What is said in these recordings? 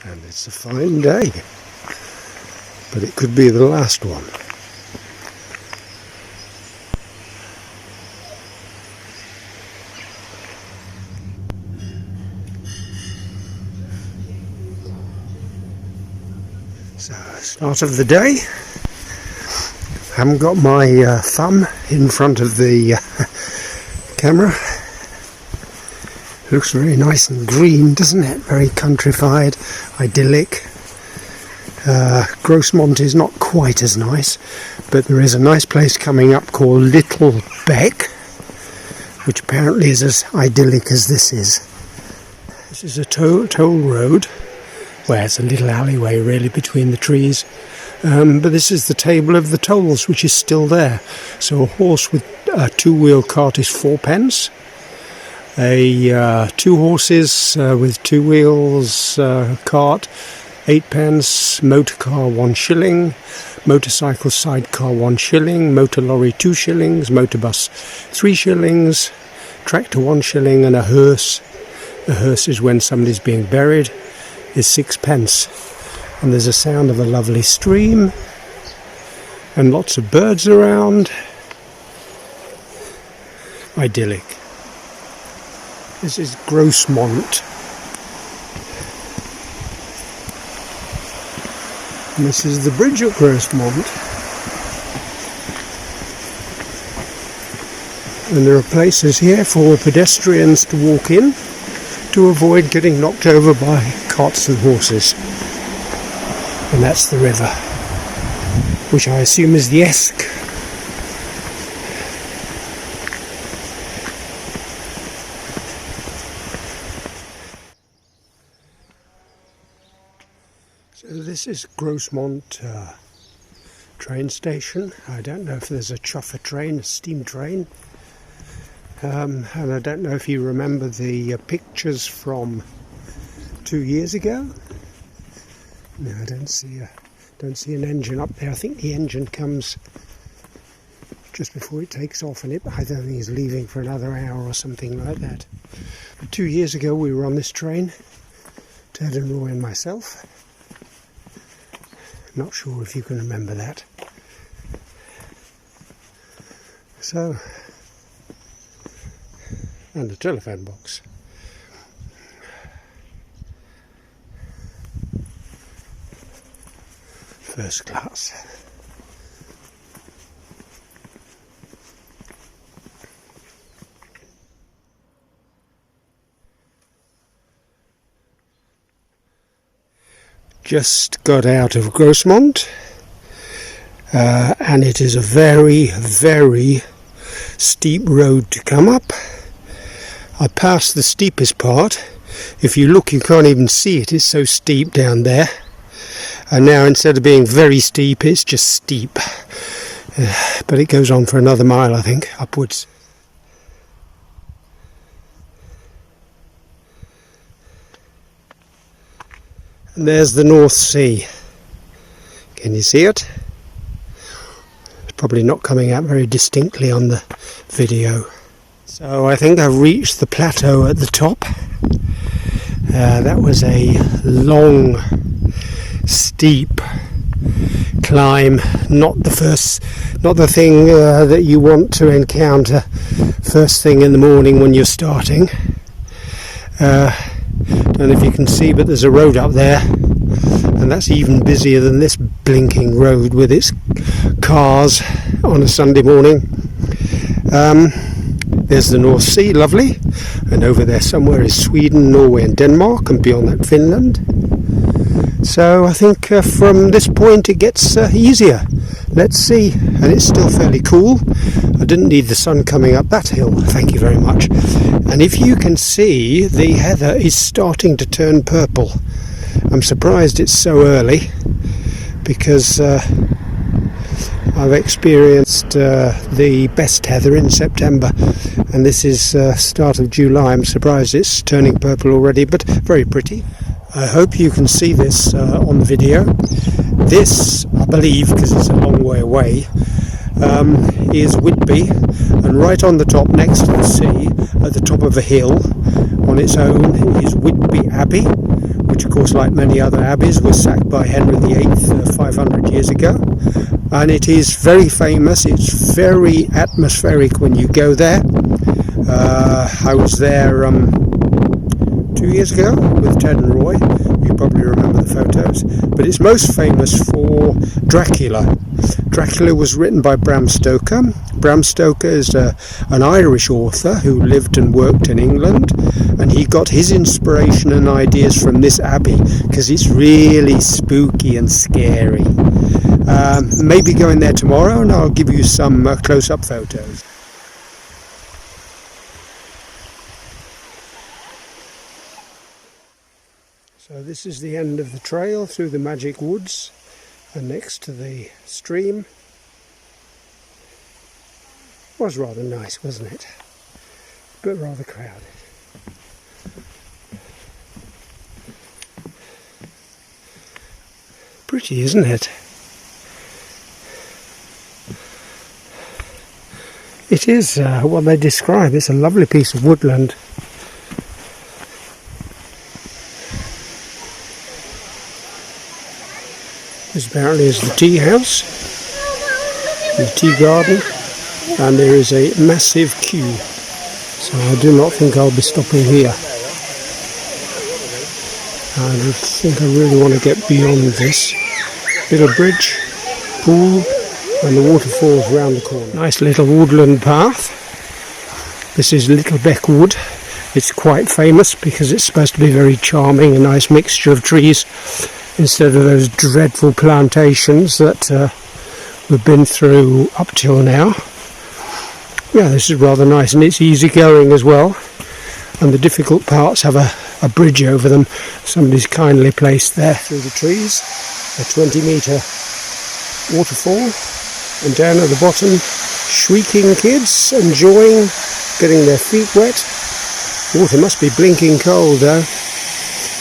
and it's a fine day, but it could be the last one. So, start of the day. I haven't got my thumb in front of the camera. Looks very nice and green, doesn't it? Very countrified, idyllic. Grosmont is not quite as nice, but there is a nice place coming up called Little Beck, which apparently is as idyllic as this is. This is a toll road, where it's a little alleyway really between the trees. But this is the table of the tolls, which is still there. So a horse with a two-wheel cart is 4p. Two horses with two wheels cart, 8p. Motor car 1 shilling. Motorcycle sidecar 1 shilling. Motor lorry 2 shillings. Motor bus 3 shillings. Tractor 1 shilling, and a hearse. A hearse is when somebody's being buried, is 6p. And there's a sound of a lovely stream and lots of birds around. Idyllic. This is Grosmont. And this is the bridge at Grosmont. And there are places here for pedestrians to walk in to avoid getting knocked over by carts and horses. And that's the river, which I assume is the Esk. So this is Grosmont train station. I don't know if there's a chuffer train, a steam train. And I don't know if you remember the pictures from 2 years ago. No, I don't see an engine up there. I think the engine comes just before it takes off, and I don't think it's leaving for another hour or something like that. But 2 years ago we were on this train, Ted and Roy and myself. Not sure if you can remember that. So, and the telephone box. First class. Just got out of Grosmont, and it is a very, very steep road to come up. I passed the steepest part. If you look, you can't even see it. It's so steep down there. And now, instead of being very steep, it's just steep. But it goes on for another mile, I think, upwards. And there's the North Sea. Can you see it? It's probably not coming out very distinctly on the video. So I think I've reached the plateau at the top. That was a long, steep climb, not the thing that you want to encounter first thing in the morning when you're starting. Don't know if you can see, but there's a road up there, and that's even busier than this blinking road with its cars on a Sunday morning. There's the North Sea, lovely, and over there somewhere is Sweden, Norway and Denmark, and beyond that Finland. So I think from this point it gets easier. Let's see. And it's still fairly cool. I didn't need the sun coming up that hill, thank you very much. And if you can see, the heather is starting to turn purple. I'm surprised it's so early, because I've experienced the best heather in September, and this is start of July. I'm surprised it's turning purple already, but very pretty. I hope you can see this on the video. This, I believe, because it's a long way away, is Whitby, and right on the top next to the sea, at the top of a hill on its own, is Whitby Abbey, which of course, like many other abbeys, was sacked by Henry VIII 500 years ago. And it is very famous. It's very atmospheric when you go there. I was there 2 years ago with Ted and Roy. You probably remember the photos. But it's most famous for Dracula. Dracula was written by Bram Stoker. Bram Stoker is an Irish author who lived and worked in England, and he got his inspiration and ideas from this abbey because it's really spooky and scary. Maybe going there tomorrow and I'll give you some close-up photos. So this is the end of the trail through the Magic Woods and next to the stream. Was rather nice, wasn't it? But rather crowded. Pretty, isn't it? It is what they describe. It's a lovely piece of woodland. This apparently is the tea house, the tea garden, and there is a massive queue. So I do not think I'll be stopping here. I think I really want to get beyond this. Little bridge, pool, and the waterfalls round the corner. Nice little woodland path. This is Littlebeck Wood. It's quite famous because it's supposed to be very charming, a nice mixture of trees instead of those dreadful plantations that we've been through up till now. Yeah, this is rather nice, and it's easy going as well, and the difficult parts have a bridge over them. Somebody's kindly placed there through the trees. A 20-metre waterfall, and down at the bottom, shrieking kids, enjoying getting their feet wet. Water must be blinking cold though.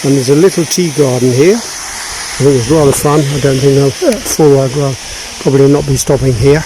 And there's a little tea garden here. I think it's rather fun. I don't think I'll probably not be stopping here.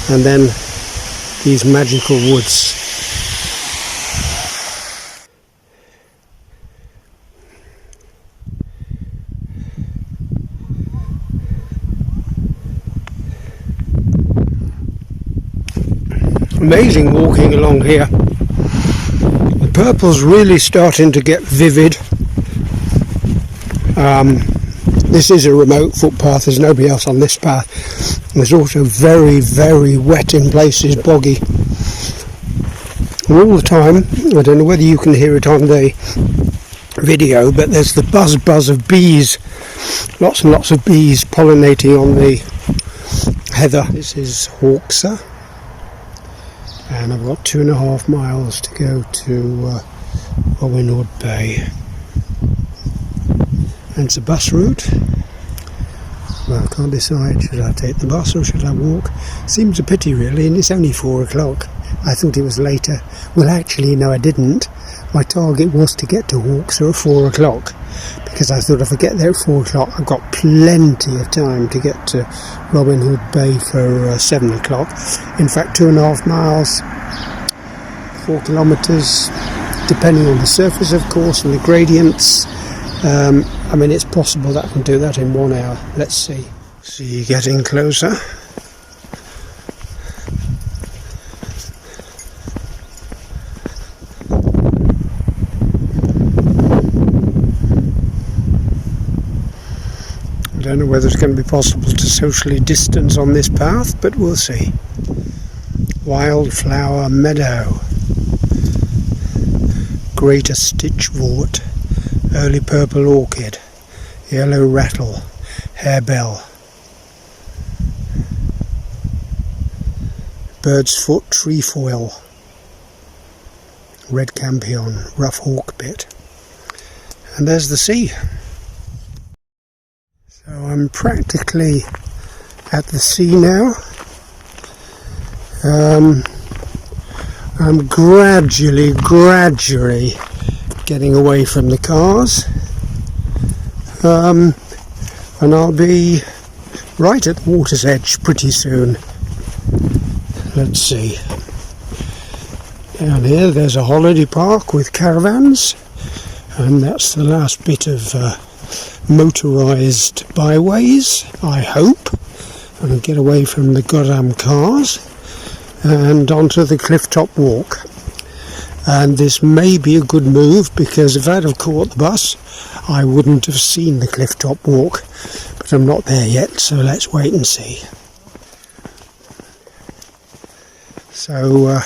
And then these magical woods. Amazing walking along here. The purple's really starting to get vivid. This is a remote footpath, there's nobody else on this path. There's also very, very wet in places, boggy. And all the time, I don't know whether you can hear it on the video, but there's the buzz of bees. Lots and lots of bees pollinating on the heather. This is Hawkesbury. And I've got 2.5 miles to go to Robin Hood Bay. And it's a bus route. Well, I can't decide, should I take the bus or should I walk? Seems a pity really, and it's only 4 o'clock. I thought it was later. Well, actually, no, I didn't. My target was to get to Hawkesbury at 4 o'clock, because I thought if I get there at 4 o'clock, I've got plenty of time to get to Robin Hood Bay for 7 o'clock. In fact, 2.5 miles, 4 kilometres, depending on the surface, of course, and the gradients. I mean, it's possible that I can do that in 1 hour. Let's see. See, getting closer. I don't know whether it's going to be possible to socially distance on this path, but we'll see. Wildflower Meadow, Greater Stitchwort, Early Purple Orchid, Yellow Rattle, Harebell, Bird's Foot Trefoil, Red Campion, Rough Hawkbit, and there's the sea. So I'm practically at the sea now. I'm gradually getting away from the cars, and I'll be right at the water's edge pretty soon. Let's see. Down here there's a holiday park with caravans, And that's the last bit of motorised byways, I hope. And get away from the goddamn cars and onto the Clifftop Walk. And this may be a good move, because if I'd have caught the bus I wouldn't have seen the Clifftop Walk, but I'm not there yet, so let's wait and see. So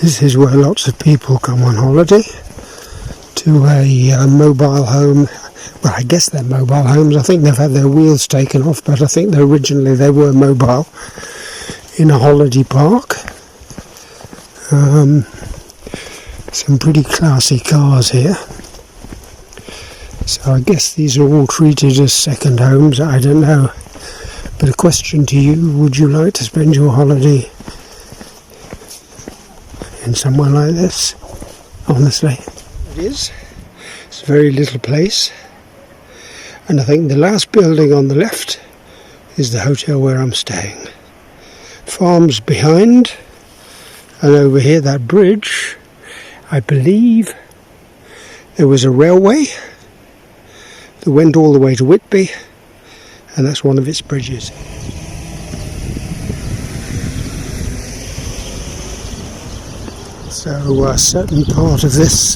this is where lots of people come on holiday, to a mobile home. Well, I guess they're mobile homes. I think they've had their wheels taken off, but I think originally they were mobile, in a holiday park. Some pretty classy cars here. So I guess these are all treated as second homes, I don't know. But a question to you, would you like to spend your holiday in somewhere like this? Honestly. It is. It's a very little place. And I think the last building on the left is the hotel where I'm staying. Farms behind, and over here that bridge, I believe there was a railway that went all the way to Whitby, and that's one of its bridges. So a certain part of this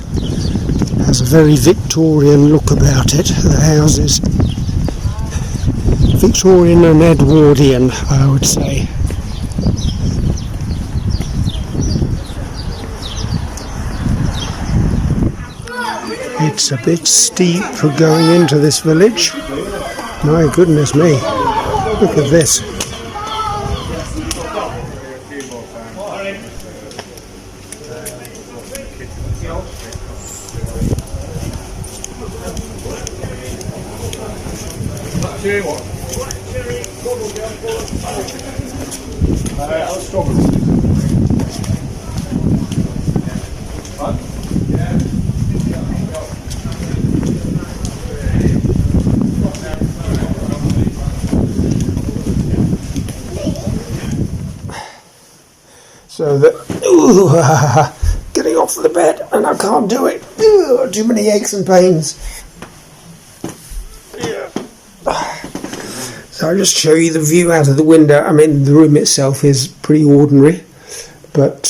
has a very Victorian look about it, the houses. Victorian and Edwardian, I would say. It's a bit steep for going into this village. My goodness me, look at this. So getting off the bed, and I can't do it. Too many aches and pains. So I'll just show you the view out of the window. I mean, the room itself is pretty ordinary, but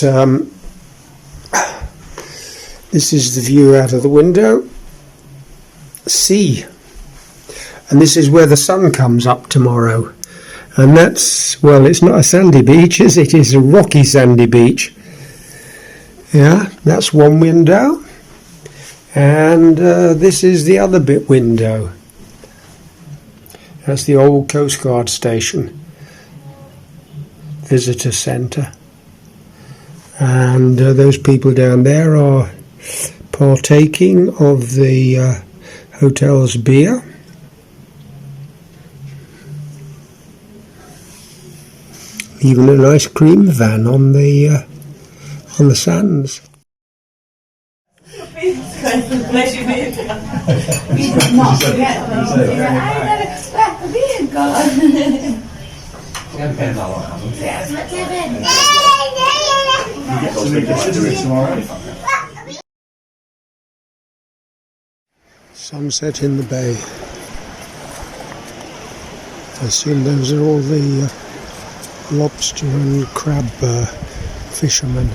this is the view out of the window. Sea. And this is where the sun comes up tomorrow. And that's, well, it's not a sandy beach, is it? It's a rocky sandy beach. Yeah, that's one window. And this is the other bit window. That's the old Coast Guard station. Visitor centre. And those people down there are partaking of the hotel's beer. Even an ice cream van on the sands. Sunset in the bay. I assume those are all the lobster and crab fishermen.